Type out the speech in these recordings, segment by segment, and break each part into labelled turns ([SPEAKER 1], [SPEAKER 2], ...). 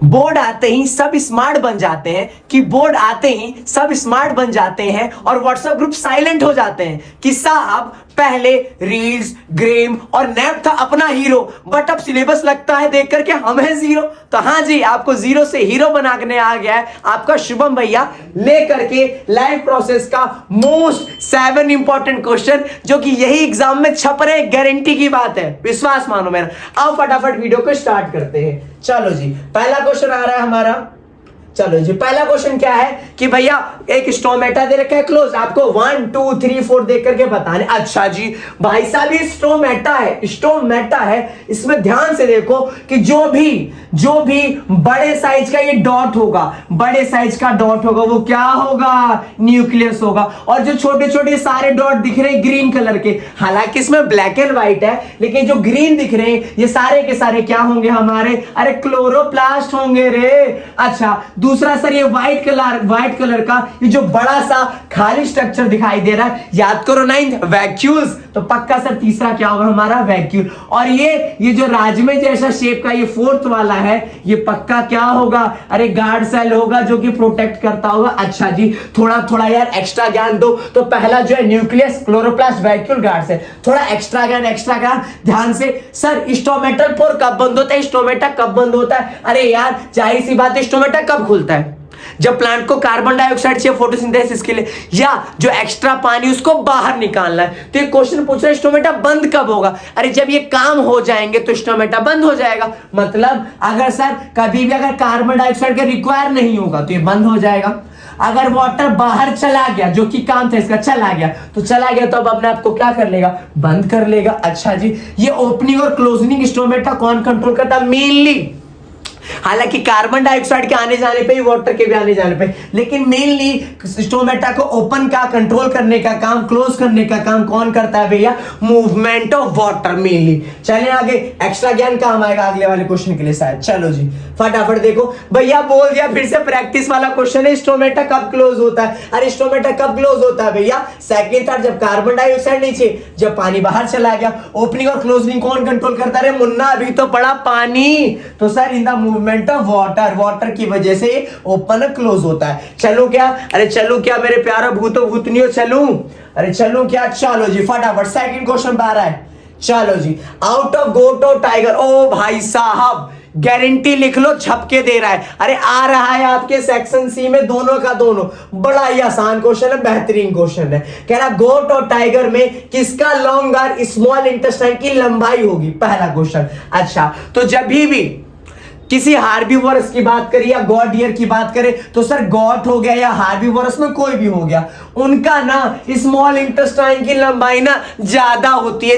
[SPEAKER 1] Board आते ही सब smart बन जाते हैं, कि बोर्ड आते ही सब स्मार्ट बन जाते हैं और व्हाट्सएप ग्रुप साइलेंट हो जाते हैं कि साहब पहले रील्स, ग्रेम और नैप था अपना हीरो, बट अब सिलेबस लगता है देख करके हमें जीरो। तो हाँ जी, आपको जीरो से हीरो बनाने आ गया है आपका शुभम भैया लेकर के लाइफ प्रोसेस का मोस्ट 7 इंपॉर्टेंट क्वेश्चन, जो कि यही एग्जाम में छप रहे, गारंटी की बात है, विश्वास मानो मेरा। अब फटाफट वीडियो को स्टार्ट करते हैं। चलो जी, पहला क्वेश्चन आ रहा है हमारा। चलो जी, पहला क्वेश्चन क्या है कि भैया एक स्टोमेटा दे रखा है क्लोज, आपको 1 2 3 4 देख करके बताने। अच्छा जी भाई साहब, ये स्टोमेटा है, स्टोमेटा है। इसमें ध्यान से देखो कि जो भी बड़े साइज का ये डॉट होगा, बड़े साइज का डॉट होगा, वो क्या होगा? न्यूक्लियस होगा। और जो छोटे छोटे सारे डॉट दिख रहे हैं ग्रीन कलर के, हालांकि इसमें ब्लैक एंड व्हाइट है, लेकिन जो ग्रीन दिख रहे हैं ये सारे के सारे क्या होंगे हमारे? अरे क्लोरोप्लास्ट होंगे रे। अच्छा, दूसरा सर ये व्हाइट कलर का ये जो बड़ा सा खाली स्ट्रक्चर दिखाई दे रहा है, याद करो 9th वैक्यूल्स, तो पक्का सर तीसरा क्या होगा हमारा? वैक्यूल। और ये जो राजमे जैसा शेप का ये 4th वाला है, ये पक्का क्या होगा? अरे गार्ड सेल होगा, जो कि प्रोटेक्ट करता होगा। अच्छा जी, थोड़ा यार एक्स्ट्रा ज्ञान दो। तो पहला जो है nucleus, chloroplast, vacuole, guard cell. थोड़ा एक्स्ट्रा ज्ञान ध्यान से। सर स्टोमेटा पोर कब बंद होता है? स्टोमेटा कब बंद होता है? अरे यार जाहिर सी बात है, स्टोमेटा कब खुलता है? जब प्लांट को कार्बन डाइऑक्साइड चाहिए फोटोसिंथेसिस के लिए, या जो एक्स्ट्रा पानी उसको बाहर निकालना है। तो ये क्वेश्चन पूछ रहा है स्टोमेटा बंद कब होगा? अरे जब ये काम हो जाएंगे तो स्टोमेटा बंद हो जाएगा। मतलब अगर सर कभी भी अगर कार्बन डाइऑक्साइड का रिक्वायर नहीं होगा तो ये बंद हो जाएगा। अगर वाटर बाहर चला गया, जो कि काम था इसका, चला गया तो अब अपने आप को क्या कर लेगा? बंद कर लेगा। अच्छा जी, ये ओपनिंग और क्लोजनिंग स्टोमेटा कौन कंट्रोल करता है? मेनली, हालांकि कार्बन डाइऑक्साइड के आने जाने पे, वाटर के भी आने जाने पे, लेकिन मेनली स्टोमेटा को ओपन का कंट्रोल करने का काम, क्लोज करने का काम कौन करता है भैया? Movement of water mainly. चलिए आगे, एक्स्ट्रा ज्ञान काम आएगा अगले वाले क्वेश्चन के लिए शायद। चलो जी फटाफट देखो, भैया बोल दिया फिर से, प्रैक्टिस वाला क्वेश्चन है, स्टोमेटा कब क्लोज होता है? अरे स्टोमेटा कब क्लोज होता है भैया? सेकंड थर्ड, जब कार्बन डाइऑक्साइड नहीं चाहिए, जब पानी बाहर चला गया। ओपनिंग और क्लोजनिंग कौन कंट्रोल करता है? मुन्ना अभी तो पड़ा पानी। तो sir in the movement of water की वजह से ओपन और क्लोज होता है। चलो क्या? अरे चलो क्या मेरे प्यारा भूतो भूतनियो, चलूं? अरे चलो क्या? चलो जी फटाफट सेकंड क्वेश्चन पे आ रहा है। चलो जी, आउट ऑफ गोट और टाइगर। ओ भाई साहब, गारंटी लिख लो, छपके दे रहा है। अरे आ रहा है आपके सेक्शन सी में, दोनों का दोनों। बड़ा ही आसान क्वेश्चन है, बेहतरीन क्वेश्चन है। कह रहा गोट और टाइगर में किसका लॉन्गर स्मॉल इंटेस्टाइन की लंबाई होगी? पहला क्वेश्चन। अच्छा, तो जब भी किसी हार्बीवोरस की बात करें या गॉड डियर की बात करें, तो सर गॉट हो गया या हार्बीवोरस में कोई भी हो गया, उनका ना स्मॉल इंटेस्टाइन की लंबाई ना ज्यादा होती है,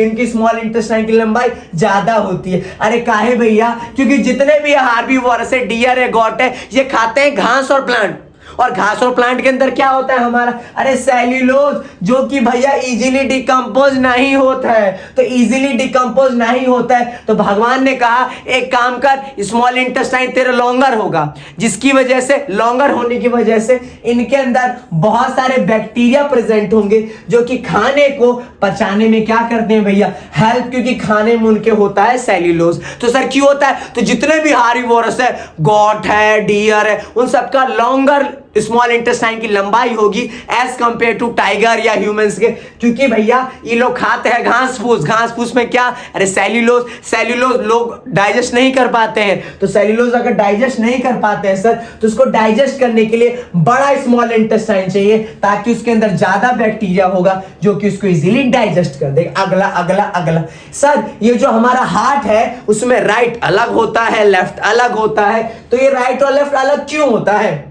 [SPEAKER 1] उनकी स्मॉल इंटेस्टाइन की लंबाई ज्यादा होती है। अरे काहे भैया? क्योंकि जितने भी हार्बीवोरस है, डियर है, गॉट है, ये खाते हैं घास और प्लांट। और घास और प्लांट के अंदर क्या होता है हमारा? अरे सेल्यूलोज, जो कि भैया इजीली डिकम्पोज नहीं होता है। तो इजीली डिकम्पोज नहीं होता है तो भगवान ने कहा एक काम कर, स्मॉल इंटेस्टाइन तेरा लॉन्गर होगा, जिसकी वजह से, लॉन्गर होने की वजह से इनके अंदर बहुत सारे बैक्टीरिया प्रेजेंट होंगे, जो कि खाने को पचाने में क्या करते हैं भैया? हेल्प, क्योंकि खाने में उनके होता है सेल्यूलोज। तो सर क्यों होता है? तो जितने भी हार्बीवोरस है, गॉट है, डियर है, उन सबका लॉन्गर स्मॉल इंटेस्टाइन की लंबाई होगी एज कंपेयर टू टाइगर या ह्यूमंस के, क्योंकि भैया ये लोग खाते हैं घास फूस में क्या? अरे सेल्यूलोज लोग डाइजेस्ट नहीं कर पाते हैं। तो सेल्यूलोज अगर डाइजेस्ट नहीं कर पाते हैं सर, तो उसको डाइजेस्ट करने के लिए बड़ा स्मॉल इंटेस्टाइन चाहिए, ताकि उसके अंदर ज्यादा बैक्टीरिया होगा जो कि उसको इजीली डाइजेस्ट कर देगा। अगला सर, ये जो हमारा हार्ट है उसमें राइट अलग होता है, लेफ्ट अलग होता है। तो ये राइट और लेफ्ट अलग क्यों होता है?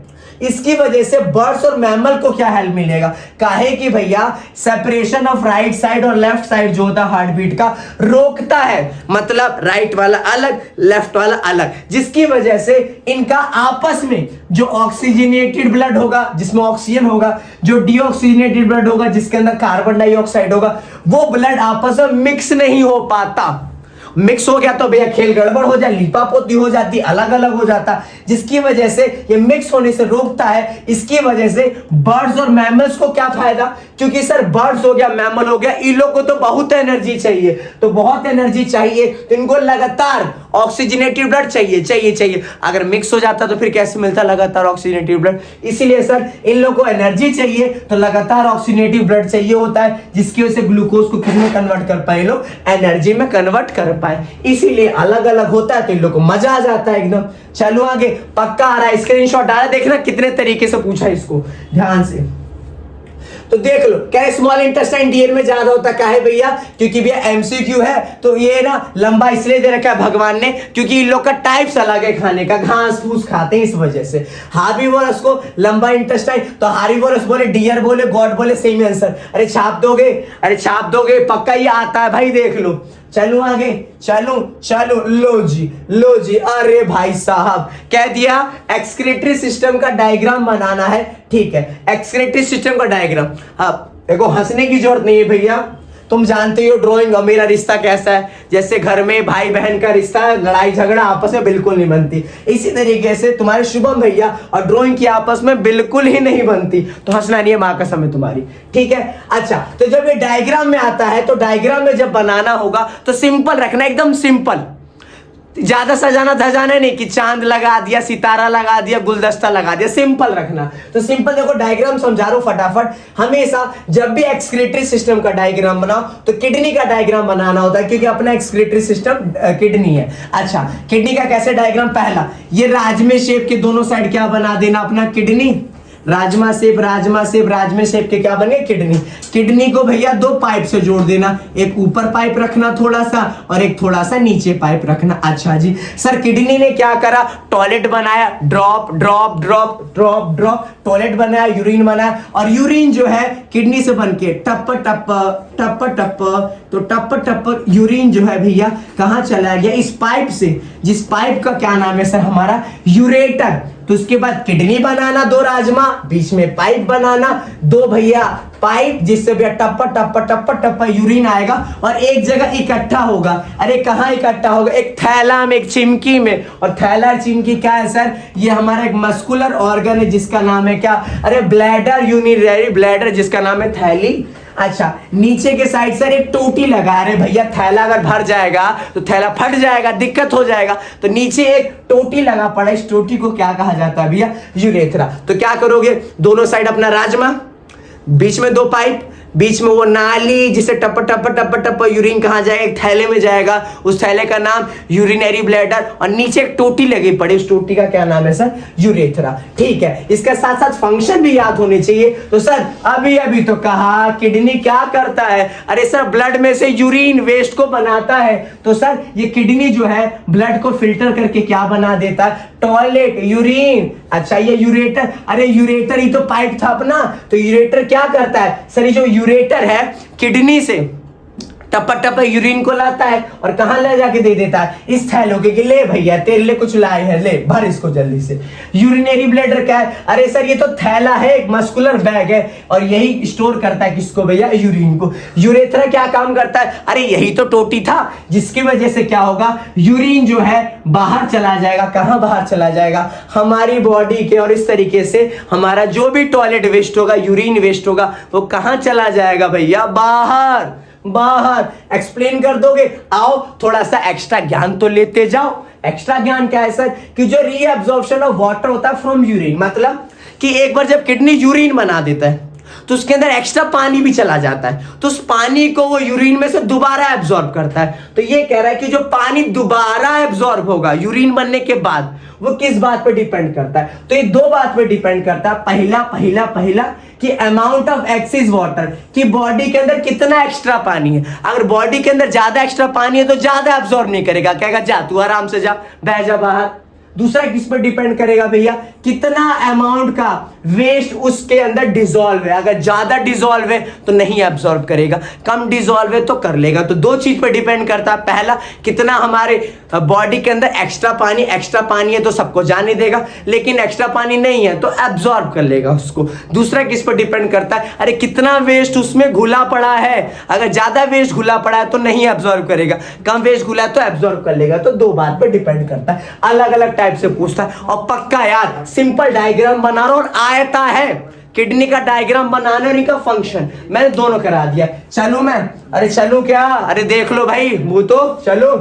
[SPEAKER 1] इसकी वजह से बर्ड्स और मैमल को क्या हेल्प मिलेगा? काहे कि भैया सेपरेशन ऑफ राइट साइड और लेफ्ट साइड जो होता है हार्ट बीट का, रोकता है। मतलब राइट वाला अलग, लेफ्ट वाला अलग, जिसकी वजह से इनका आपस में जो ऑक्सीजनेटेड ब्लड होगा जिसमें ऑक्सीजन होगा, जो डीऑक्सीजनेटेड ब्लड होगा जिसके अंदर कार्बन डाइऑक्साइड होगा, वो ब्लड आपस में मिक्स नहीं हो पाता। मिक्स हो गया तो भैया खेल गड़बड़ हो जाए, लिपापोती हो जाती, अलग अलग हो जाता, जिसकी वजह से ये मिक्स होने से रोकता है। इसकी वजह से बर्ड्स और मैमल्स को क्या फायदा? क्योंकि सर बर्ड्स हो गया, मैमल हो गया, इन लोग को तो बहुत एनर्जी चाहिए, तो बहुत एनर्जी चाहिए तो इनको लगातार ऑक्सीजनेटेड ब्लड चाहिए चाहिए चाहिए। अगर मिक्स हो जाता तो फिर कैसे मिलता लगातार ऑक्सीजनेटेड ब्लड? इसीलिए सर इन लोगों को एनर्जी चाहिए तो लगातार ऑक्सीजनेटिव ब्लड चाहिए होता है, जिसकी वजह से ग्लूकोज को किसमें कन्वर्ट कर पाए लोग? एनर्जी में कन्वर्ट कर पाए। इसीलिए अलग अलग होता है तो इन लोग को मजा आ जाता है एकदम। चलो आगे, पक्का आ रहा है, स्क्रीनशॉट आ रहा है, देखना कितने तरीके से पूछा इसको ध्यान से। तो देख लो, क्या स्मॉल इंटेस्टाइन डीएन में ज्यादा होता है? काहे भैया? क्योंकि भैया एमसीक्यू है तो ये ना लंबा इसलिए दे रखा है भगवान ने क्योंकि इन लोग का टाइप्स अलग है खाने का, घास फूस खाते हैं इस वजह से। हार्बीवोरस को लंबा इंटेस्टाइन, तो हार्बीवोरस बोले, डियर बोले, गॉड बोले, सेम आंसर। अरे छाप दोगे? अरे छाप दोगे, पक्का ये आता है भाई, देख लो। चलो आगे, चलो चलो, लो जी, अरे भाई साहब कह दिया एक्सक्रीटरी सिस्टम का डायग्राम बनाना है। ठीक है, एक्सक्रीटरी सिस्टम का डायग्राम। अब देखो हंसने की जरूरत नहीं है भैया, तुम जानते हो ड्राइंग और मेरा रिश्ता कैसा है। जैसे घर में भाई बहन का रिश्ता है, लड़ाई झगड़ा आपस में बिल्कुल नहीं बनती, इसी तरीके से तुम्हारे शुभम भैया और ड्राइंग की आपस में बिल्कुल ही नहीं बनती। तो हंसना नहीं है, माँ कसम है तुम्हारी। ठीक है, अच्छा तो जब ये डायग्राम में आता है तो डायग्राम में जब बनाना होगा तो सिंपल रखना, एकदम सिंपल, ज्यादा सजाना धजाना नहीं कि चांद लगा दिया, सितारा लगा दिया, गुलदस्ता लगा दिया, सिंपल रखना। तो सिंपल देखो, डायग्राम समझा रहा हूं फटाफट। हमेशा जब भी एक्सक्रीटरी सिस्टम का डायग्राम बनाओ तो किडनी का डायग्राम बनाना होता है, क्योंकि अपना एक्सक्रीटरी सिस्टम किडनी है। अच्छा, किडनी का कैसे डायग्राम? पहला, ये राजमे शेप के दोनों साइड क्या बना देना? अपना किडनी, राजमा शेप, राजमे शेप के क्या बने? किडनी। किडनी को भैया दो पाइप से जोड़ देना, एक ऊपर पाइप रखना थोड़ा सा और एक थोड़ा सा नीचे पाइप रखना। अच्छा जी सर, किडनी ने क्या करा? टॉयलेट बनाया, drop drop drop drop drop, toilet बनाया, यूरिन बनाया, और यूरिन जो है किडनी से बन के टप टप टप टप, तो टप टप यूरिन जो है भैया कहाँ चला गया? इस पाइप से, जिस पाइप का क्या नाम है सर? हमारा यूरेटर। तो उसके बाद किडनी बनाना, दो राजमा, बीच में पाइप बनाना, दो भैया पाइप जिससे भैया टप टप टप टप यूरिन आएगा और एक जगह इकट्ठा होगा। अरे कहाँ इकट्ठा होगा? एक थैला में, एक चिमकी में। और थैला चिमकी क्या है सर? ये हमारा एक मस्कुलर ऑर्गन है जिसका नाम है क्या? अरे ब्लैडर, यूरिनरी ब्लैडर, जिसका नाम है थैली। अच्छा, नीचे के साइड सर एक टोटी लगा रहे भैया, थैला अगर भर जाएगा तो थैला फट जाएगा, दिक्कत हो जाएगा, तो नीचे एक टोटी लगा पड़ा, इस टोटी को क्या कहा जाता है भैया? यूरेथ्रा। तो क्या करोगे? दोनों साइड अपना राजमा, बीच में दो पाइप, बीच में वो नाली जिसे टप टप टप टप यूरिन कहाँ जाएगा? एक थैले में जाएगा, उस थैले का नाम यूरिनरी ब्लैडर, और नीचे एक टोटी लगी पड़ी, उस टोटी का क्या नाम है सर? यूरेथ्रा। ठीक है, इसका साथ साथ फंक्शन भी याद होने चाहिए। तो सर अभी तो कहा किडनी क्या करता है? अरे सर ब्लड में से यूरिन वेस्ट को बनाता है। तो सर ये किडनी जो है ब्लड को फिल्टर करके क्या बना देता है? Toilet, urine. अच्छा, ये यूरेटर, अरे यूरेटर ही तो पाइप था अपना, तो यूरेटर क्या करता है सर? ये जो यूरेटर है किडनी से टप टप यूरिन को लाता है और कहां ले जाके दे देता है? इस थैलों के, ले भैया तेरे लिए कुछ लाए हैं, ले भर इसको जल्दी से। यूरिनरी ब्लैडर क्या है? अरे सर ये तो थैला है, एक मस्कुलर बैग है, और यही स्टोर करता है किसको भैया? यूरिन को। यूरेथ्रा क्या काम करता है? अरे यही तो टोटी था जिसकी वजह से क्या होगा? यूरिन जो है बाहर चला जाएगा। कहां बाहर चला जाएगा? हमारी बॉडी के, और इस तरीके से हमारा जो भी टॉयलेट वेस्ट होगा, यूरिन वेस्ट होगा, वो कहां चला जाएगा भैया? बाहर। बाहर एक्सप्लेन कर दोगे? आओ थोड़ा सा एक्स्ट्रा ज्ञान तो लेते जाओ। एक्स्ट्रा ज्ञान क्या है सर? कि जो रीअब्जॉर्प्शन ऑफ वाटर होता है फ्रॉम यूरिन, मतलब कि एक बार जब किडनी यूरिन बना देता है तो उसके अंदर एक्स्ट्रा पानी भी चला जाता है, तो उस पानी को वो यूरिन में से दोबारा एब्जॉर्ब करता है। तो ये कह रहा है कि जो पानी दोबारा एब्जॉर्ब होगा यूरिन बनने के बाद, वो किस बात पे डिपेंड करता है? तो ये दो बात पे डिपेंड करता है। पहला कि अमाउंट ऑफ एक्सेस वाटर, कि बॉडी के अंदर कितना एक्स्ट्रा पानी है। अगर बॉडी के अंदर ज्यादा एक्स्ट्रा पानी है तो ज्यादा एब्जॉर्ब नहीं करेगा, कहेगा जा तू आराम से जा, बह जा बाहर। दूसरा किस पर डिपेंड करेगा भैया? कितना अमाउंट का वेस्ट उसके अंदर डिसॉल्व है। अगर ज्यादा डिसॉल्व है तो नहीं एब्जॉर्ब करेगा, कम डिसॉल्व है तो कर लेगा। तो दो चीज पर डिपेंड करता है। पहला, कितना हमारे बॉडी के अंदर एक्स्ट्रा पानी है तो सबको जाने देगा, लेकिन एक्स्ट्रा पानी नहीं है तो एब्जॉर्ब कर लेगा उसको। दूसरा किस पर डिपेंड करता है? अरे कितना वेस्ट उसमें घुला पड़ा है। अगर ज्यादा वेस्ट घुला पड़ा है तो नहीं एब्जॉर्ब करेगा, कम वेस्ट घुला तो एब्जॉर्ब कर लेगा। तो दो बात पर डिपेंड करता है, अलग अलग टाइप से पूछता है। और पक्का यार सिंपल डायग्राम बना रहा और आयता है, किडनी का डायग्राम बनाने और इनका फंक्शन मैंने दोनों करा दिया। चलूं मैं? अरे चलूं क्या? अरे देख लो भाई, वो तो चलो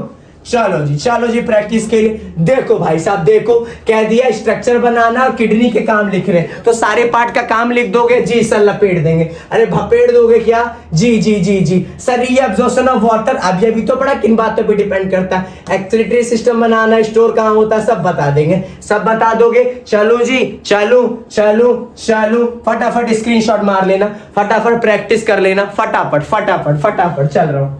[SPEAKER 1] चलो जी प्रैक्टिस के लिए देखो भाई साहब, देखो कह दिया स्ट्रक्चर बनाना और किडनी के काम लिख रहे हैं, तो सारे पार्ट का काम लिख दोगे जी सर, लपेट देंगे। अरे भपेट दोगे क्या? जी जी जी जी सर। ये एब्जॉर्प्शन ऑफ वाटर अभी तो पढ़ा, किन बातों पे डिपेंड करता है? एक्सक्रीटरी सिस्टम बनाना, स्टोर कहाँ होता है, सब बता देंगे, सब बता दोगे। चलो जी, चलो फटाफट स्क्रीनशॉट मार लेना, फटाफट प्रैक्टिस कर लेना, फटाफट चल रहा हूं।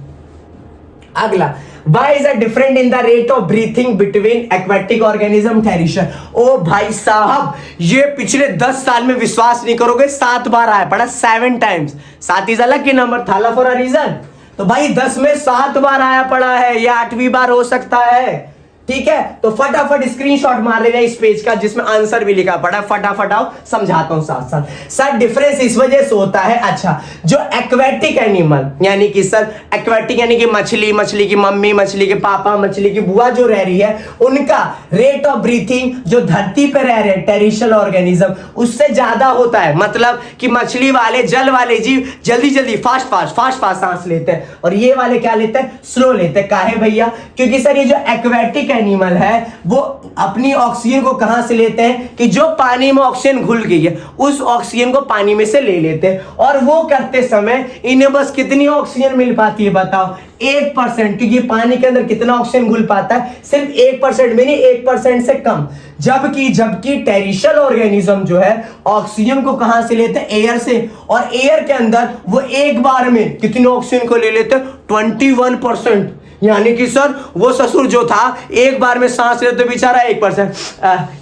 [SPEAKER 1] अगला, Why is a different in the rate of breathing between aquatic organism terrestrial? ओ भाई साहब, ये पिछले 10 साल में विश्वास नहीं करोगे 7 बार आया पड़ा, 7 टाइम्स। 7 इज अलग की नंबर, थाला फॉर अ रीजन। तो भाई 10 में 7 बार आया पड़ा है, या 8वीं बार हो सकता है। ठीक है, तो फटाफट स्क्रीनशॉट मार लेना इस पेज का जिसमें आंसर भी लिखा पड़ा है। फटाफट आओ, समझाता हूं साथ साथ। सर डिफरेंस इस वजह से होता है, अच्छा जो एक्वेटिक एनिमल यानी कि सर एक्वेटिक यानी कि मछली की मम्मी, मछली के पापा, मछली की बुआ जो रह रही है, उनका रेट ऑफ ब्रीथिंग जो धरती पे रह रहे हैं टेरिशियल ऑर्गेनिज्म उससे ज्यादा होता है। मतलब कि मछली वाले, जल वाले जीव जल्दी फास्ट सांस लेते हैं, और ये वाले क्या लेते हैं? स्लो लेते हैं। काहे भैया? क्योंकि सर ये जो एक्वेटिक एनिमल है वो अपनी ऑक्सीजन को कहां से लेते हैं कि जो पानी में ऑक्सीजन घुल गई है उस ऑक्सीजन को पानी में से ले लेते हैं, और वो करते समय इन्हें बस कितनी ऑक्सीजन मिल पाती है बताओ? 1%। क्योंकि पानी के अंदर कितना ऑक्सीजन घुल पाता है? सिर्फ 1%, में नहीं 1% से कम। जबकि टेरिशियल ऑर्गेनिज्म जो है ऑक्सीजन को कहां से लेते हैं? एयर से, और एयर के अंदर वो एक बार में कितनी ऑक्सीजन को ले लेते हैं? 21%। यानी कि सर वो ससुर जो था एक बार में सांस ले तो बेचारा 1%,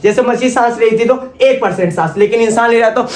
[SPEAKER 1] जैसे मछली सांस लेती थी तो 1% सांस, लेकिन इंसान ले रहा तो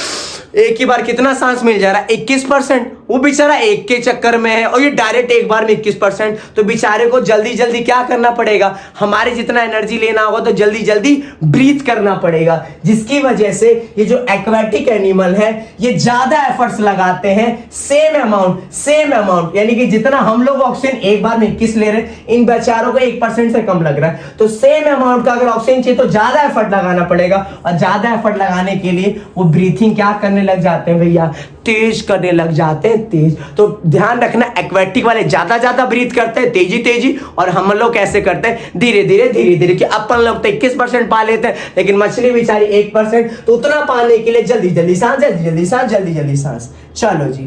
[SPEAKER 1] एक ही बार कितना सांस मिल जा रहा है? 21%। वो बेचारा एक के चक्कर में है, और ये डायरेक्ट एक बार में 21%। तो बेचारे को जल्दी क्या करना पड़ेगा? हमारे जितना एनर्जी लेना होगा तो जल्दी ब्रीथ करना पड़ेगा, जिसकी वजह से ये जो एक्वेटिक एनिमल है ये ज्यादा एफर्ट्स लगाते हैं। सेम अमाउंट यानी कि जितना हम लोग ऑक्सीजन एक बार में 21 ले रहे हैं, इन बेचारों को 1% से कम लग रहा है। तो सेम अमाउंट का अगर ऑक्सीजन चाहिए तो ज्यादा एफर्ट लगाना पड़ेगा, और ज्यादा एफर्ट लगाने के लिए वो ब्रीथिंग क्या करने लग जाते हैं भैया? तेज करने लग जाते हैं, तेज। तो ध्यान रखना, एक्वेटिक वाले ज्यादा ब्रीथ करते हैं, तेजी, और हम लोग कैसे करते हैं? धीरे कि अपन लोग तो 21% पा लेते हैं, लेकिन मछली बेचारी 1%। तो उतना पाने के लिए जल्दी सांस। चलो जी,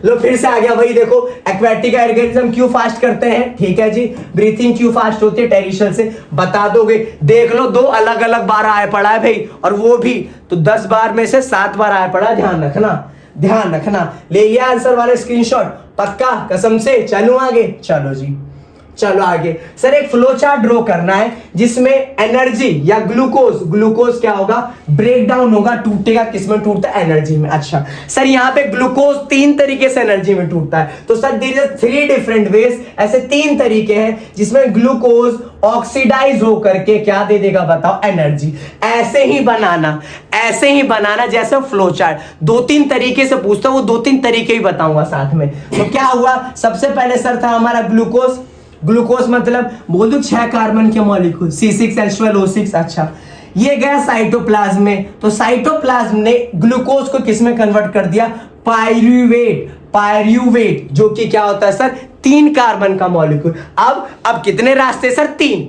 [SPEAKER 1] लो फिर से आ गया वही। देखो एक्वेटिक ऑर्गेनिज्म क्यों फास्ट करते हैं? ठीक है जी, ब्रीथिंग क्यों फास्ट होती है टेरिशियल से, बता दोगे? देख लो, 2 अलग बार आया पड़ा है भाई, और वो भी तो 10 बार में से 7 बार आया पड़ा। ध्यान रखना। ले लिया आंसर वाले स्क्रीनशॉट? पक्का? कसम से? चलो आगे, चलो आगे। सर एक फ्लो चार्ट ड्रॉ करना है जिसमें एनर्जी या ग्लूकोज क्या होगा? ब्रेक डाउन होगा, टूटेगा। किसमें टूटता है? एनर्जी में। अच्छा सर यहाँ पे ग्लूकोज 3 तरीके से एनर्जी में टूटता है, तो sir there are 3 different ways. ऐसे 3 तरीके हैं जिसमें ग्लूकोज ऑक्सीडाइज होकर के क्या दे देगा बताओ? एनर्जी। ऐसे ही बनाना जैसे फ्लो चार्ट। 2-3 तरीके से पूछता हूं, वो 2-3 तरीके ही बताऊंगा साथ में। तो क्या हुआ? सबसे पहले सर था हमारा ग्लूकोज मतलब बोल दो 6 कार्बन के मॉलिक्यूल, C6H12O6। अच्छा, ये गया साइटोप्लाज्म में, तो साइटोप्लाज्म ने ग्लूकोज को किस में कन्वर्ट कर दिया? पायरूवेट, जो कि क्या होता है सर? 3 कार्बन का मॉलिक्यूल। अब कितने रास्ते सर? 3।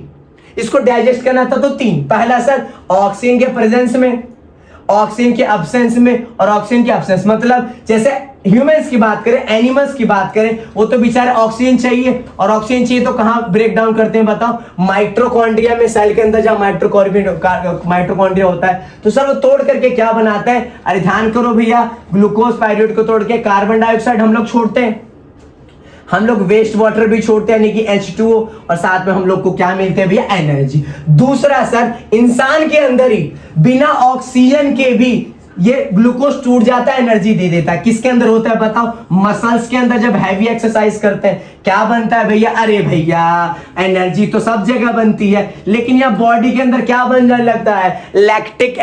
[SPEAKER 1] इसको डाइजेस्ट करना था तो 3। पहला सर ऑक्सीजन के प्रेजेंस में, ऑक्सीजन के एब्सेंस में, और ऑक्सीजन के एब्सेंस। मतलब जैसे ह्यूमंस की बात करें, एनिमल्स की बात करें, वो तो बेचारे ऑक्सीजन चाहिए, और ऑक्सीजन चाहिए तो कहां ब्रेक डाउन करते हैं बताओ? माइटोकॉन्ड्रिया में, सेल के अंदर जहां माइटोकॉन्ड्रिया होता है, तो सर वो तोड़ करके क्या बनाता है? अरे ध्यान करो भैया, ग्लूकोज पायरूवेट को तोड़ के कार्बन डाइऑक्साइड हम लोग छोड़ते हैं, हम लोग वेस्ट वाटर भी छोड़ते हैं यानी कि H2O, और साथ में हम लोग को क्या मिलते हैं भैया? एनर्जी। दूसरा सर, इंसान के अंदर ही बिना ऑक्सीजन के भी ये ग्लूकोज टूट जाता है, एनर्जी दे देता है। किसके अंदर होता है बताओ? मसल्स के अंदर। जब हैवी एक्सरसाइज करते हैं क्या बनता है भैया? अरे भैया एनर्जी तो सब जगह बनती है, लेकिन यहाँ बॉडी के अंदर क्या बनने लगता है? Lactic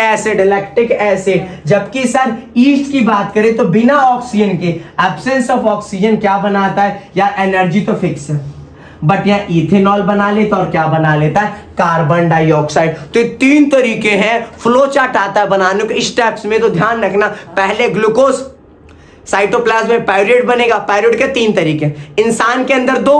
[SPEAKER 1] acid. जबकि सर ईस्ट की बात करें तो बिना ऑक्सीजन के, एब्सेंस ऑफ ऑक्सीजन क्या बनाता है? या एनर्जी तो फिक्स है, बट यहाँ इथेनॉल बना लेता और क्या बना लेता है? Carbon dioxide. तो ये 3 तरीके हैं, फ्लो चार्ट आता है बनाने के स्टेप्स में। तो ध्यान रखना, पहले ग्लूकोज साइटोप्लाज्म में पायरूवेट बनेगा। पायरूवेट के 3 तरीके, इंसान के अंदर 2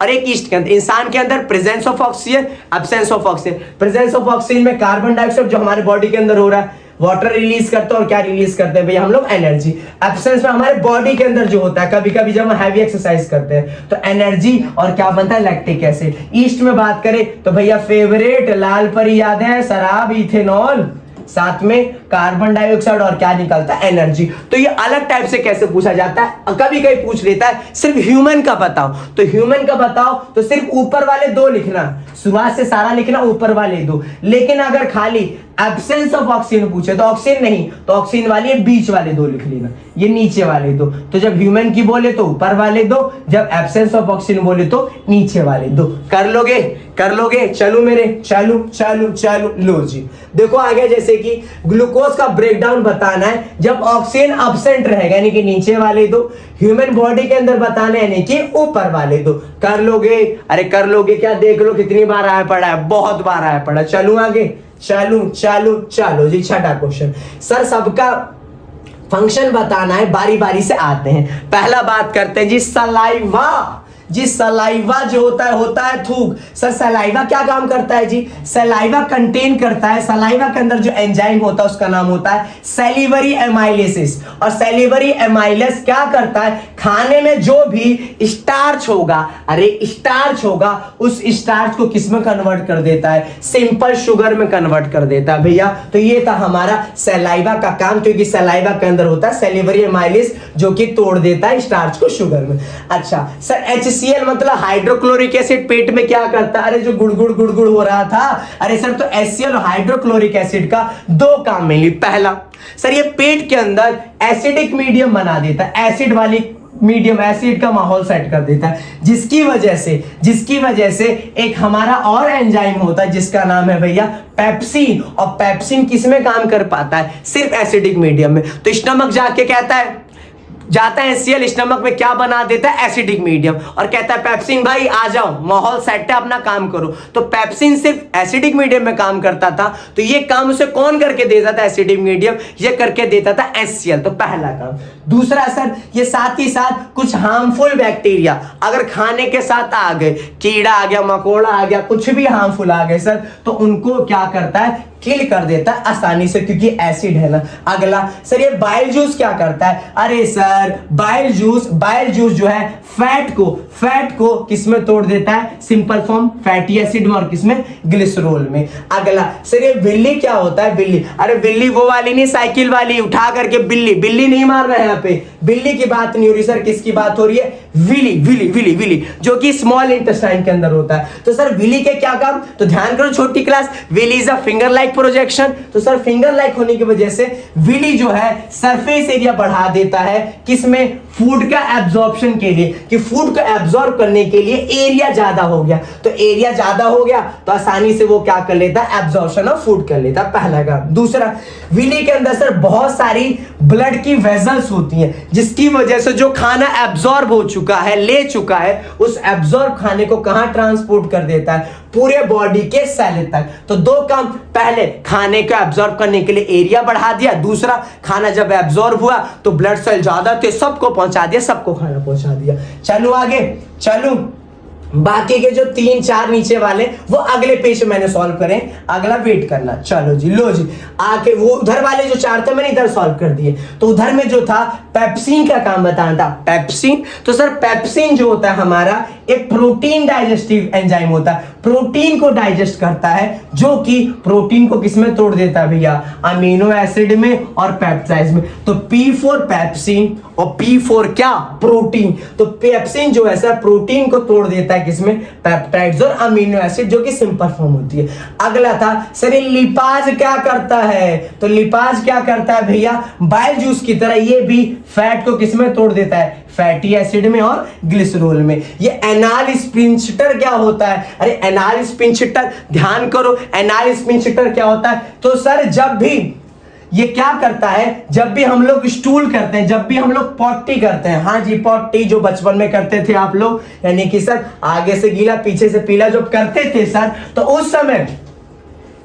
[SPEAKER 1] और एक ईस्ट के अंदर। इंसान के अंदर presence of oxygen, absence of oxygen. Presence of oxygen में कार्बन डाइऑक्साइड जो हमारे बॉडी के अंदर हो रहा है, वाटर रिलीज करते हैं और क्या रिलीज करते हैं भैया हम लोग, एनर्जी। एब्सेंस में हमारे बॉडी के अंदर जो होता है, कभी कभी जब हम हैवी एक्सरसाइज करते हैं तो एनर्जी और क्या बनता है, लैक्टिक एसिड। ईस्ट में बात करें तो भैया फेवरेट लाल परी याद है, शराब, इथेनॉल, साथ में कार्बन डाइऑक्साइड और क्या निकलता है, एनर्जी। तो ये अलग टाइप से कैसे पूछा जाता है, कभी कभी पूछ लेता है सिर्फ ह्यूमन का बताओ, तो ह्यूमन का बताओ तो सिर्फ ऊपर वाले दो लिखना, शुरुआत से सारा लिखना, ऊपर वाले दो। लेकिन अगर खाली एब्सेंस ऑफ ऑक्सीजन पूछे तो ऑक्सीजन नहीं, तो ऑक्सीजन वाली बीच वाले दो लिख लेना, ये नीचे वाले दो। तो जब ह्यूमन की बोले तो ऊपर वाले दो, जब एब्सेंस ऑफ ऑक्सीजन बोले तो नीचे वाले दो। कर लोगे, कर लोगे, चलो मेरे, चालू चालू चालू। लो जी, देखो आगे, जैसे कि ग्लूकोज का ब्रेकडाउन बताना है जब ऑक्सीजन एब्सेंट रहेगा, यानी कि नीचे वाले दो। ह्यूमन बॉडी के अंदर बताना है, यानी कि ऊपर वाले दो। कर लोगे, अरे कर लोगे क्या, देख लो कितनी बार आया पड़ा है, बहुत बार आया पड़ा। चलू आगे, चालू चालू चालो जी। छठा क्वेश्चन, सर सबका फंक्शन बताना है, बारी बारी से आते हैं। पहला बात करते हैं जी सलाइवा। जी सलाइवा जो होता है थूक। सर सलाइवा क्या काम करता है जी, सलाइवा कंटेन करता है, सलाइवा के अंदर जो एंजाइम होता है उसका नाम होता है सैलिवरी एमाइलेसिस। और सैलिवरी एमाइलेस क्या करता है, खाने में जो भी स्टार्च होगा, अरे स्टार्च होगा, उस स्टार्च को किस में कन्वर्ट कर देता है, सिंपल शुगर में कन्वर्ट कर देता है भैया। तो ये था हमारा सलाइवा का काम, क्योंकि सलाइवा के अंदर होता है सैलिवरी एमाइलेस जो कि तोड़ देता है स्टार्च को शुगर में। अच्छा सर HCl मतलब हाइड्रोक्लोरिक एसिड पेट में क्या करता है, अरे जो गुड़गुड़ गुड़गुड़ हो रहा था, अरे सर तो HCl और हाइड्रोक्लोरिक एसिड का दो काम मिली। पहला सर ये पेट के अंदर एसिडिक मीडियम बना देता है, एसिड वाली मीडियम, एसिड का माहौल सेट कर देता है, जिसकी वजह से एक हमारा और एंजाइम होता है जिसका नाम है भैया पेप्सिन। और पेप्सिन किस में काम कर पाता है, सिर्फ एसिडिक मीडियम में। तो स्टमक जाके कहता है, जाता है HCl स्टमक में क्या बना देता है, एसिडिक मीडियम, और कहता है पेप्सिन भाई आ जाओ, माहौल सेट है, अपना काम करो। तो पेप्सिन सिर्फ एसिडिक मीडियम में काम करता था, तो ये काम उसे कौन करके देता था, एसिडिक मीडियम, ये करके देता था HCl। तो पहला काम। दूसरा सर ये साथ ही साथ कुछ हार्मफुल बैक्टीरिया अगर खाने के साथ आ गए, कीड़ा आ गया, मकोड़ा आ गया, कुछ भी हार्मफुल आ गए सर, तो उनको क्या करता है, किल कर देता है आसानी से, क्योंकि एसिड है ना। अगला सर ये बाइल जूस क्या करता है, अरे सर बाइल जूस जो है फैट को किसमें तोड़ देता है, सिंपल फॉर्म फैटी एसिड में, और किसमें, ग्लिसरॉल में। अगला सर ये बिल्ली क्या होता है, बिल्ली, अरे बिल्ली वो वाली नहीं, साइकिल वाली, उठा करके बिल्ली नहीं मार रहे हैं यहाँ पे, बिल्ली की बात नहीं हो रही सर, किसकी बात हो रही है, विली जो कि स्मॉल इंटेस्टाइन के अंदर होता है। तो सर विली के क्या काम, तो ध्यान करो छोटी class, villi is a finger like projection. तो सर फिंगर लाइक होने की वजह से विली जो है सरफेस एरिया बढ़ा देता है, किसमें, फूड का एब्जॉर्प्शन के लिए, कि फूड को एब्जॉर्ब करने के लिए एरिया ज्यादा हो गया। तो एरिया ज्यादा हो गया तो आसानी से वो क्या कर लेता है, एब्जॉर्प्शन ऑफ फूड कर लेता है, पहला काम। दूसरा विली के अंदर सर बहुत सारी ब्लड की वेजल्स होती हैं, जिसकी वजह से जो खाना एब्जॉर्ब हो चुका है, ले चुका है, उस एब्जॉर्ब खाने को कहां ट्रांसपोर्ट कर देता है, पूरे बॉडी के सेल तक। तो दो काम, पहले खाने को एब्जॉर्ब करने के लिए एरिया बढ़ा दिया, दूसरा खाना जब एब्जॉर्ब हुआ तो ब्लड सेल ज्यादा थे, सबको पहुंचा दिया, सबको खाना पहुंचा दिया। चलो आगे, चलो बाकी के जो 3-4 नीचे वाले वो अगले पेज में मैंने सॉल्व करें, अगला वेट करना। चलो जी, लो जी, आके वो उधर वाले जो 4 थे मैंने इधर सॉल्व कर दिए। तो उधर में जो था पेप्सिन का काम बताना था, पेप्सिन। तो सर पेप्सिन जो होता है हमारा एक प्रोटीन डाइजेस्टिव एंजाइम होता है, प्रोटीन को डाइजेस्ट करता है, जो कि प्रोटीन को किसमें तोड़ देता है भैया, अमीनो एसिड में और पेप्टाइड्स में। तो P4 पेप्सिन और P4 क्या, प्रोटीन। तो पेप्सिन जो है सर प्रोटीन को तोड़ देता है, किसमें, पेप्टाइड्स और अमीनो एसिड, जो कि सिंपल फॉर्म होती है। अगला था सर लिपाज क्या करता है, तो लिपाज क्या करता है भैया, बाइल जूस की तरह ये भी फैट को किसमें तोड़ देता है, फैटी एसिड में और ग्लिसरॉल में। ये एनाल स्पिंचटर क्या होता है, अरे एनाल स्पिंचटर, ध्यान करो एनाल स्पिंचटर क्या होता है। तो सर जब भी ये क्या करता है, जब भी हम लोग स्टूल करते हैं, जब भी हम लोग पॉटी करते हैं, हाँ जी पॉटी जो बचपन में करते थे आप लोग, यानी कि सर आगे से गीला पीछे से पीला जो करते थे सर, तो उस समय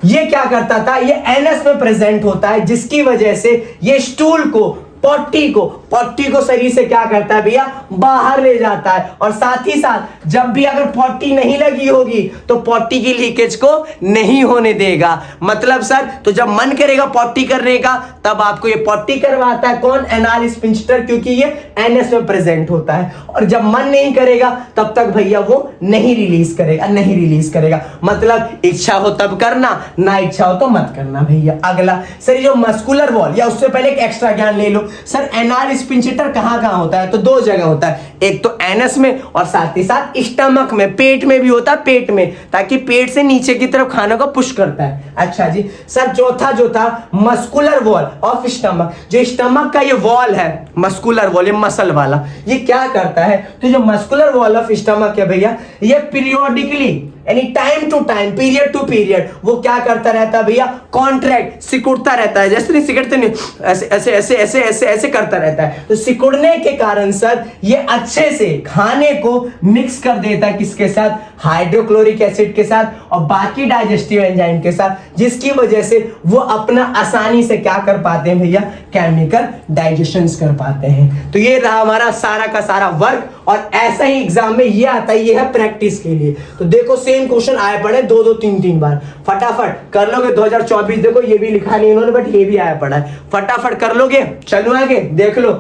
[SPEAKER 1] ये क्या करता था, ये एनस में प्रेजेंट होता है, जिसकी वजह से ये स्टूल को पॉटी को शरीर से क्या करता है भैया, बाहर ले जाता है। और साथ ही साथ जब भी अगर पॉटी नहीं लगी होगी तो पॉटी की लीकेज को नहीं होने देगा। मतलब सर, तो जब मन करेगा पॉटी करने का तब आपको ये पॉटी करवाता है। कौन? एनाल स्फिंक्टर, क्योंकि ये एनएस में प्रेजेंट होता है। और जब मन नहीं करेगा तब तक भैया वो नहीं रिलीज करेगा। मतलब इच्छा हो तब करना, ना इच्छा हो तो मत करना भैया। अगला सर, जो मस्कुलर वॉल, या उससे पहले एक एक्स्ट्रा ज्ञान ले लो सर, एनाल स्फिंक्टर कहां कहां होता है? तो दो जगह होता है, एक तो एनस में और साथ ही साथ स्टमक में, पेट में भी होता है, पेट में, ताकि पेट से नीचे की तरफ खाने को पुश करता है। अच्छा जी सर, चौथा जो था मस्कुलर वॉल ऑफ स्टमक, जो स्टमक का ये वॉल है, मस्कुलर वॉल, ये मसल वाला, ये क्या करता है? तो जो मस्कुलर वॉल ऑफ स्टमक है भैया, ये पीरियोडिकली यानी time to time, period to period वो क्या करता रहता है भैया? कॉन्ट्रैक्ट, सिकुड़ता रहता है। जैसे नहीं सिकुड़ते नहीं, ऐसे ऐसे ऐसे ऐसे ऐसे ऐसे करता रहता है। तो सिकुड़ने के कारण सर ये अच्छे से खाने को मिक्स कर देता है, किसके साथ? हाइड्रोक्लोरिक एसिड के साथ और बाकी डाइजेस्टिव एंजाइम के साथ, जिसकी वजह से वो अपना आसानी से क्या कर पाते हैं भैया? केमिकल डाइजेशन कर पाते हैं। तो ये रहा हमारा सारा का सारा वर्क, और ऐसा ही एग्जाम में ये आता है, ये है प्रैक्टिस के लिए। तो देखो सेम क्वेश्चन आए पड़े 2-2 3-3 बार, फटाफट कर लोगे। 2024 देखो ये भी लिखा नहीं इन्होंने, बट ये भी आया पड़ा है, फटाफट कर लोगे। चलो आगे देख लो,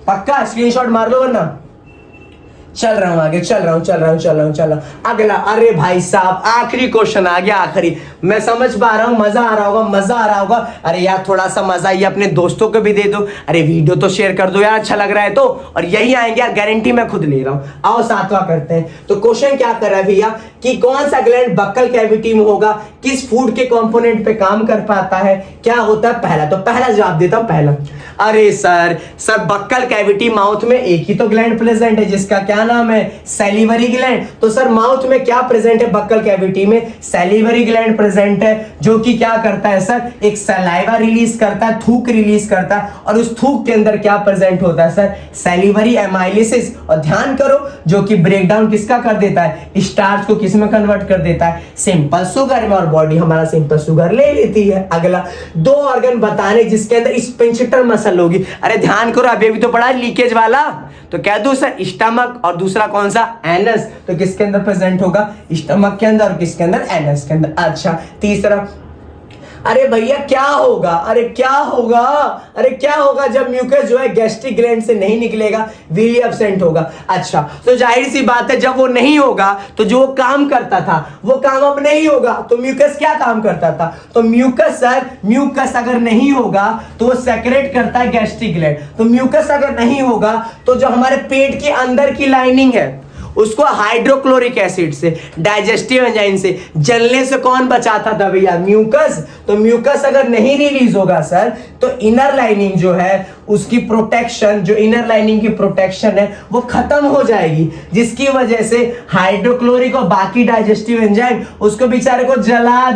[SPEAKER 1] पक्का स्क्रीनशॉट मार लो वरना। चल रहा हूं आगे, चल रहा हूं। अगला, अरे भाई साहब आखिरी क्वेश्चन आ गया, आखिरी। मैं समझ पा रहा हूं, मजा आ रहा होगा। अरे यार थोड़ा सा मजा ये अपने दोस्तों को भी दे दो, अरे वीडियो तो शेयर कर दो यार, अच्छा लग रहा है तो। और यही आएंगे यार, गारंटी मैं खुद ले रहा हूं। आओ सातवां करते हैं। तो क्वेश्चन क्या कर रहा है भैया कि कौन सा ग्लैंड बक्कल कैविटी में होगा, किस फूड के कंपोनेंट पे काम कर पाता है, क्या होता है? पहला, तो पहला जवाब देता हूं, पहला। अरे सर बक्कल कैविटी माउथ में एक ही तो ग्लैंड प्रेजेंट है, जिसका क्या नाम है? Salivary gland. तो सर माउथ में क्या प्रेजेंट है? बक्कल कैविटी में सैलिवरी ग्लैंड प्रेजेंट है, जो कि क्या करता है सर? एक सलाइवा रिलीज करता है, थूक रिलीज करता है। और उस थूक के अंदर क्या प्रेजेंट होता है सर? सैलिवरी एमाइलिसिस। और ध्यान करो, जो कि ब्रेक डाउन किसका कर देता है? स्टार्च को किस में कन्वर्ट कर देता है? सिंपल शुगर में। और बॉडी हमारा सिंपल शुगर ले लेती है। अगला, दो ऑर्गन बताने जिसके अंदर स्फिंक्टर मसल होगी। अरे ध्यान करो, अभी तो पढ़ा लीकेज वाला, तो कह दो सर स्टमक, और दूसरा कौन सा? एनस। तो किसके अंदर प्रेजेंट होगा? स्टमक के अंदर। और किसके अंदर? एनस के अंदर। अच्छा, तीसरा, अरे भैया क्या होगा? अरे क्या होगा जब म्यूकस जो है गैस्ट्रिक ग्लैंड से नहीं निकलेगा, विली एब्सेंट होगा। अच्छा, तो जाहिर सी बात है जब वो नहीं होगा तो जो काम करता था वो काम अब नहीं होगा। तो म्यूकस क्या काम करता था? तो म्यूकस अगर नहीं होगा तो वो सेक्रेट करता है गैस्ट्रिक ग्लैंड। तो म्यूकस अगर नहीं होगा तो जो हमारे पेट के अंदर की लाइनिंग है उसको हाइड्रोक्लोरिक एसिड से, डाइजेस्टिव एंजाइम से जलने से कौन बचाता था भैया? म्यूकस। तो म्यूकस अगर नहीं रिलीज होगा सर तो इनर लाइनिंग जो है उसकी प्रोटेक्शन, जो इनर लाइनिंग की प्रोटेक्शन है वो खत्म हो जाएगी, जिसकी वजह से हाइड्रोक्लोरिक और बाकी डाइजेस्टिव एंजाइम उसको बेचारे को जला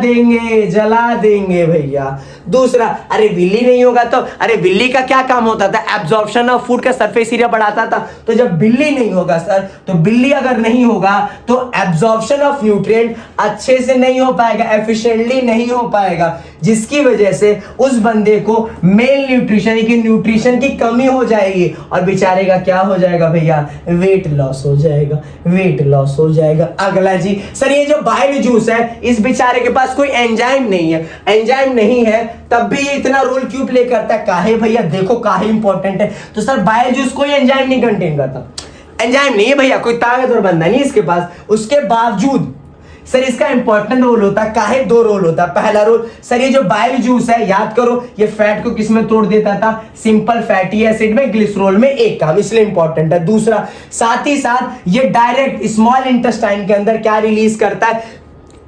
[SPEAKER 1] देंगे भैया। दूसरा, अरे विली नहीं होगा तो, अरे विली का क्या काम होता था? एब्जॉर्प्शन ऑफ फूड का सरफेस एरिया बढ़ाता था। तो जब बिल्ली नहीं होगा सर, तो बिल्ली अगर नहीं होगा तो एब्जॉर्प्शन ऑफ न्यूट्रिएंट अच्छे से नहीं हो पाएगा, एफिशिएंटली नहीं हो पाएगा, जिसकी वजह से उस बंदे को मेल न्यूट्रिशन की न्यूट्रिशन की कमी हो जाएगी और बेचारे का क्या हो जाएगा भैया? वेट लॉस हो जाएगा। अगला जी सर, ये जो बाइल जूस है इस बेचारे के पास कोई एंजाइम नहीं है, तब भी ये इतना रोल क्यों प्ले करता है? काहे भैया? देखो काहे इंपॉर्टेंट है। तो सर बाइल जूस कोई एंजाइम नहीं कंटेन करता, एंजाइम नहीं है भैया, कोई ताकतवर बंदा नहीं इसके पास, उसके बावजूद सर इसका इंपॉर्टेंट रोल होता है। काहे? दो रोल होता है। पहला रोल सर, ये जो बाइल जूस है, याद करो, ये फैट को किसमें तोड़ देता था? सिंपल फैटी एसिड में, ग्लिसरॉल में। एक काम इसलिए इंपॉर्टेंट है। दूसरा, साथ ही साथ ये डायरेक्ट स्मॉल इंटेस्टाइन के अंदर क्या रिलीज करता है?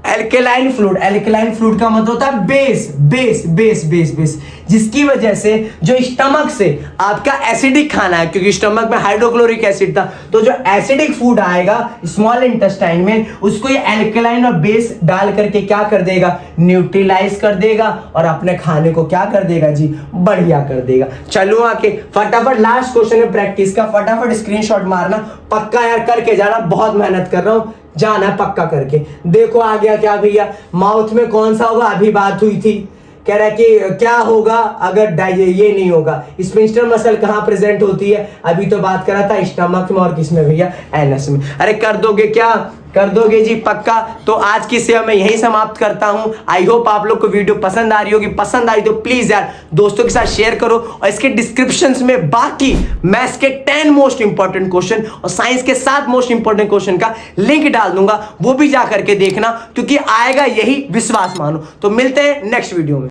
[SPEAKER 1] एल्केलाइन फ्लूइड का मतलब होता है बेस, जिसकी वजह से जो स्टमक से आपका एसिडिक खाना है, क्योंकि स्टमक में हाइड्रोक्लोरिक एसिड था, तो जो एसिडिक फूड आएगा स्मॉल इंटेस्टाइन में उसको ये एल्केलाइन और बेस डाल करके क्या कर देगा? न्यूट्रलाइज कर देगा और अपने खाने को क्या कर देगा जी? बढ़िया कर देगा। चलो आके फटाफट लास्ट क्वेश्चन है प्रैक्टिस का, फटाफट स्क्रीनशॉट मारना, पक्का यार करके जाना, बहुत मेहनत कर रहा हूं, जाना पक्का करके। देखो आ गया क्या भैया? माउथ में कौन सा होगा? अभी बात हुई थी, कह रहा है कि क्या होगा अगर ये नहीं होगा, स्फिंक्टर मसल कहां प्रेजेंट होती है, अभी तो बात करा था स्टमक में और किसमें भैया, एनस में। अरे कर दोगे क्या, कर दोगे जी पक्का। तो आज की सेवा मैं यही समाप्त करता हूं। आई होप आप लोग को वीडियो पसंद आ रही होगी, पसंद आई तो प्लीज यार दोस्तों के साथ शेयर करो, और इसके डिस्क्रिप्शन में बाकी मैथ्स के 10 मोस्ट इंपॉर्टेंट क्वेश्चन और साइंस के 7 मोस्ट इंपॉर्टेंट क्वेश्चन का लिंक डाल दूंगा, वो भी जा करके देखना, क्योंकि आएगा यही, विश्वास मानो। तो मिलते हैं नेक्स्ट वीडियो में।